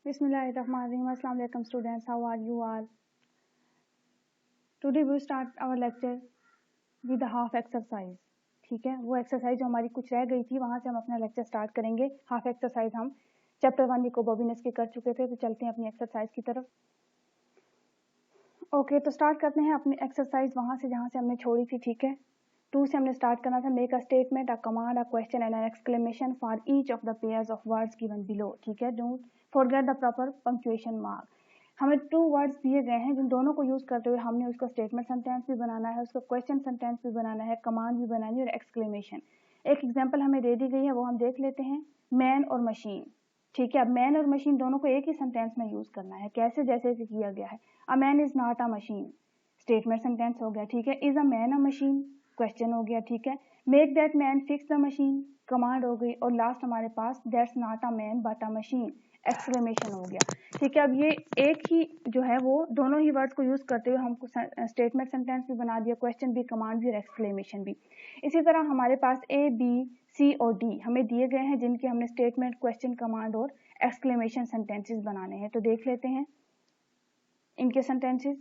Bismillahirrahmanirrahim. Assalamu alaikum students. How are you all? Today we start our lecture with the half exercise. ठीक है, वो exercise जो हमारी कुछ रह गई थी वहाँ से हम अपना लेक्चर स्टार्ट करेंगे. हाफ एक्सरसाइज हम चैप्टर 1 निकोबोबिनस की कर चुके थे, तो चलते हैं अपनी एक्सरसाइज की तरफ. ओके, तो स्टार्ट करते हैं अपनी एक्सरसाइज वहाँ से जहाँ से हमने छोड़ी थी. ठीक है, 2 से हमने स्टार्ट करना था. Make a statement, a command, a question and an exclamation for each of the pairs of words given below. ठीक है, don't forget the proper punctuation mark. हमें 2 वर्ड्स दिए गए हैं जिन दोनों को यूज करते हुए हमने उसका स्टेटमेंट सेंटेंस भी बनाना है, उसका क्वेश्चन सेंटेंस भी बनाना है, कमांड भी बनानी है और एक्सक्लेमेशन. एक एग्जांपल हमें दे दी गई है, वो हम देख लेते हैं. मैन और मशीन. ठीक है, अब मैन और मशीन दोनों को एक ही सेंटेंस में यूज करना है. कैसे? जैसे कि किया गया है. A man is not a machine, statement sentence हो गया. ठीक है, is a man a machine, question हो गया. ठीक है, make that man fix the machine, command हो गई. और लास्ट हमारे पास that's not a man but a machine, exclamation हो गया. ठीक है, अब ये एक ही जो है वो दोनों ही वर्ड्स को यूज करते हुए हमको स्टेटमेंट सेंटेंस भी बना दिया, क्वेश्चन भी, कमांड भी और एक्सक्लेमेशन भी. इसी तरह हमारे पास ए, बी, सी और डी हमें दिए गए हैं जिनके हमने स्टेटमेंट, क्वेश्चन, कमांड और एक्सक्लेमेशन सेंटेंसेस बनाने हैं. तो देख लेते हैं इनके सेंटेंसेस.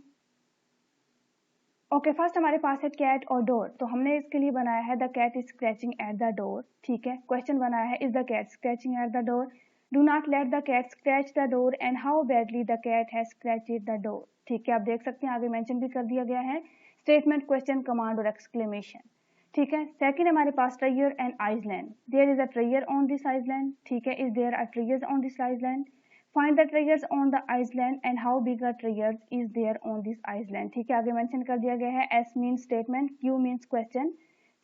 ओके, फर्स्ट हमारे पास है कैट और डोर. तो हमने इसके लिए बनाया है the cat is scratching at the door. ठीक है, क्वेश्चन बनाया है is the cat scratching at the door. Do not let the cat scratch the door and how badly the cat has scratched the door. ठीक है, आप देख सकते हैं आगे मेंशन भी कर दिया गया है स्टेटमेंट, क्वेश्चन, कमांड और एक्सक्लेमेशन. ठीक है, सेकंड हमारे पास treasure and island. There is a treasure on this island. ठीक है, is there a treasure on this island. Find the treasures on the island and how big a treasure is there on this island. ठीक है, आगे mention कर दिया गया है. S means statement, Q means question,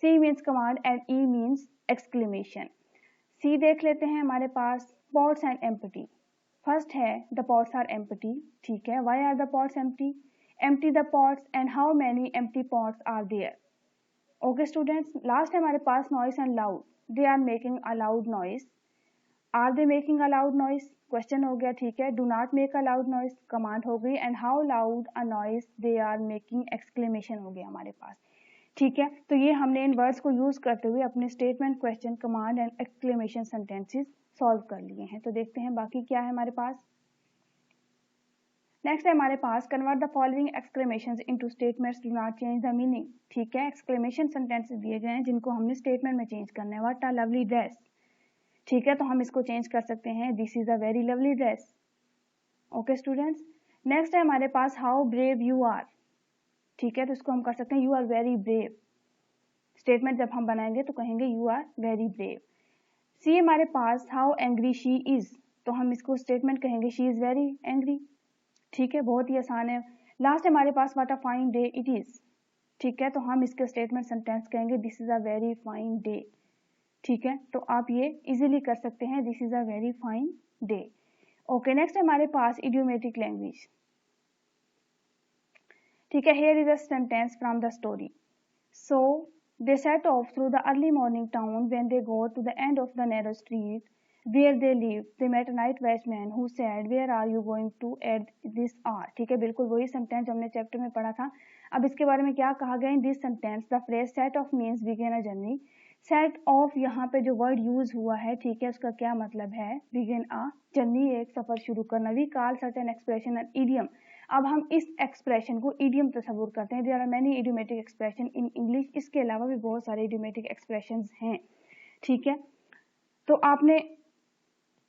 C means command and E means exclamation. C देख लेते हैं हमारे पास pots and empty. फर्स्ट है the pots are empty. ठीक है, why are the pots empty? Empty the pots and how many empty pots are there? Okay students, last है हमारे पास noise and loud. They are making a loud noise. Are they making a loud noise, question हो गया. ठीक है, do not make a loud noise, command हो गई. And how loud a noise they are making, exclamation हो गया हमारे पास. ठीक है, तो ये हमने इन वर्ड्स को यूज करते हुए अपने statement, question, command and exclamation sentences solve कर लिए हैं. तो देखते हैं बाकी क्या है हमारे पास. नेक्स्ट है हमारे पास convert the following exclamations into statements, do not change the meaning. ठीक है, एक्सक्लेमेशन सेंटेंसेस दिए गए हैं जिनको हमने स्टेटमेंट में चेंज करना है. What a lovely dress. ठीक है, तो हम इसको चेंज कर सकते हैं this is a very lovely dress. Okay students, next है हमारे पास हाउ ब्रेव यू आर. ठीक है, तो इसको हम कर सकते हैं you are very brave. Statement जब हम बनाएंगे तो कहेंगे you are very brave. See हमारे पास हाउ एंग्री शी इज. तो हम इसको स्टेटमेंट कहेंगे शी इज वेरी एंग्री. ठीक है, बहुत ही आसान है. लास्ट हमारे पास what a fine day it is. ठीक है, तो हम इसके स्टेटमेंट सेंटेंस कहेंगे this is a very fine day. ठीक है, तो आप ये इजीली कर सकते हैं this is a very fine day. Okay, next हमारे पास इडियोमेटिक लैंग्वेज. ठीक है, here is a sentence from the story. So they set off through the early morning town when they go to the end of the narrow street where they live they met a night watchman who said where are you going to at this hour. ठीक है, बिल्कुल वही sentence हमने chapter में पढ़ा था. अब इसके बारे में क्या कहा गया in this sentence. The phrase set of means begin a journey. Set of यहाँ पे जो वर्ड यूज हुआ है, ठीक है, उसका क्या मतलब है. बिगिन अ जर्नी, एक सफर शुरू करना. We call certain expression an idiom. अब हम इस एक्सप्रेशन को इडियम तस्वुर करते हैं. There are many idiomatic expression in English. इसके अलावा भी बहुत सारे इडियोमेटिक एक्सप्रेशन हैं. ठीक है, तो आपने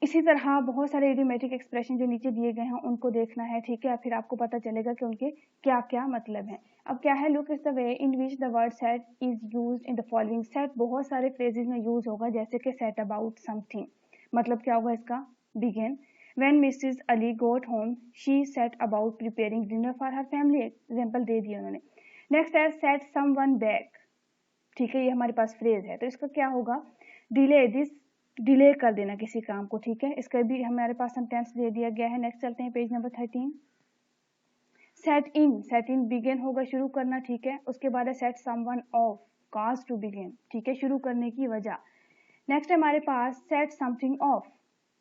इसी तरह बहुत सारे इडियोमेटिक एक्सप्रेशन जो नीचे दिए गए हैं उनको देखना है. ठीक है, फिर आपको पता चलेगा कि उनके क्या क्या मतलब हैं. अब क्या है, look is the way in which the word set is used in the following. Set बहुत सारे फ्रेजेस में यूज होगा, जैसे कि सेट अबाउट समथिंग, मतलब क्या होगा इसका. Begin. When Mrs Ali got home she set about preparing dinner for her family. Example दे दिया उन्होंने. नेक्स्ट है सेट समवन बैक. ठीक है, ये हमारे पास फ्रेज है, तो इसका क्या होगा. डिले दिस, डिले कर देना किसी काम को. ठीक है, इसका भी हमारे पास सेंटेंस दे दिया गया है. नेक्स्ट चलते हैं page number 13. Set in, set in begin होगा, शुरू करना. ठीक है, उसके बाद है set someone off, cause to begin. ठीक है, शुरू करने की वजह. नेक्स्ट है हमारे पास set something off,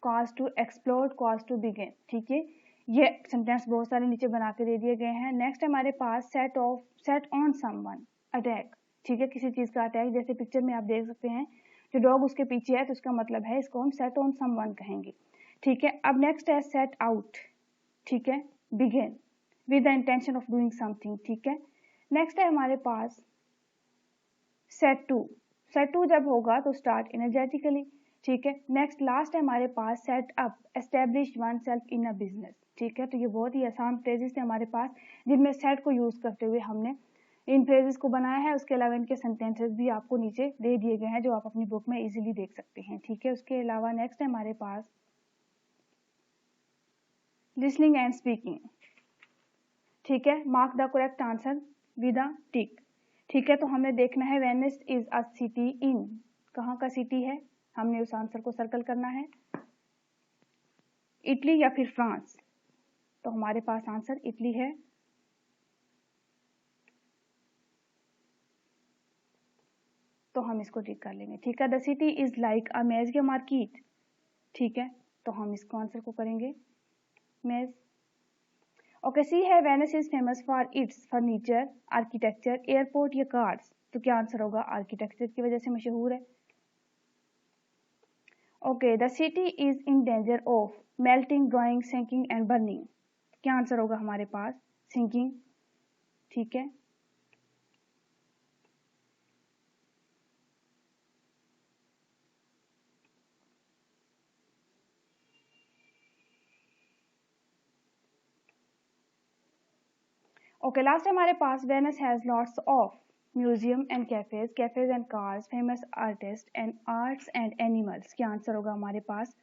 cause to explore, cause to begin. ठीक है, ये सेंटेंस बहुत सारे नीचे बना के दे दिए गए हैं. नेक्स्ट है हमारे पास set off, set on someone, attack. ठीक है, किसी चीज का अटैक, जैसे पिक्चर में आप देख सकते हैं जो डॉग उसके पीछे है, तो उसका मतलब है इसको हम सेट ऑन समवन कहेंगे. ठीक है। अब नेक्स्ट है सेट आउट, ठीक है, begin with the intention of doing something, ठीक है। नेक्स्ट है हमारे पास सेट टू, सेट टू जब होगा तो स्टार्ट एनर्जेटिकली, ठीक है। नेक्स्ट लास्ट है हमारे पास set up, establish oneself in a business, ठीक है। तो ये बहुत ही आसान फ्रेजेस थे हमारे पास जिनमें सेट को यूज करते हुए हमने इन फ्रेजेस को बनाया है। उसके अलावा इनके सेंटेंसेस भी आपको नीचे दे दिए गए हैं जो आप अपनी बुक में इजीली देख सकते हैं, ठीक है। उसके अलावा नेक्स्ट है हमारे पास लिसनिंग एंड स्पीकिंग, ठीक है। Mark the correct answer with a tick, ठीक है। तो हमें देखना है Venice is a city in, कहाँ का सिटी है, हमने उस आंसर को सर्कल करना है, इटली या फिर फ्रांस। तो हमारे पास आंसर इटली है। तो हम इसको टिक कर लेंगे, ठीक है। द सिटी इज लाइक अ मेज मार्केट, ठीक है। तो हम इसको आंसर को करेंगे मेज। ओके, सी है Venice is famous for its furniture, architecture, airport या कार्स। तो क्या आंसर होगा, आर्किटेक्चर की वजह से मशहूर है। Okay, the city is in danger of melting, drowning, sinking and burning. क्या आंसर होगा हमारे पास, सिंकिंग, ठीक है। ओके, लास्ट हमारे पास Venice has lots of museum and cafes and cars, famous artist and arts and animals. क्या answer होगा हमारे पास,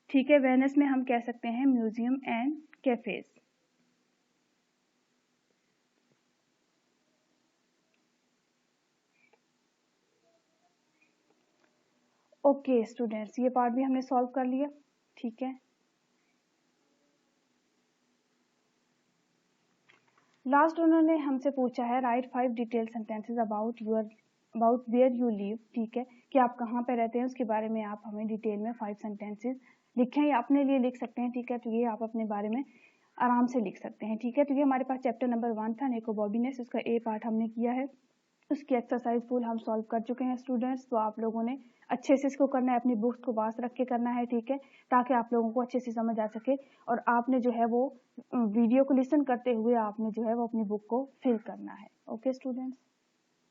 ठीक है। वेनिस में हम कह सकते हैं museum and cafes. Okay students, ये पार्ट भी हमने सॉल्व कर लिया, ठीक है। लास्ट उन्होंने हमसे पूछा है write 5 detail sentences about where you live, ठीक है, कि आप कहाँ पे रहते हैं उसके बारे में आप हमें डिटेल में 5 सेंटेंसेस लिखें या अपने लिए लिख सकते हैं, ठीक है। तो ये आप अपने बारे में आराम से लिख सकते हैं, ठीक है। तो ये हमारे पास चैप्टर नंबर 1 था, नेकोबॉबीनेस, उसका ए पार्ट हमने किया है, उसकी एक्सरसाइज फुल हम सॉल्व कर चुके हैं स्टूडेंट्स। तो आप लोगों ने अच्छे से इसको करना है, अपनी बुक्स को पास रख के करना है, ठीक है, ताकि आप लोगों को अच्छे से समझ आ सके। और आपने जो है वो वीडियो को लिसन करते हुए आपने जो है वो अपनी बुक को फिल करना है। Okay students.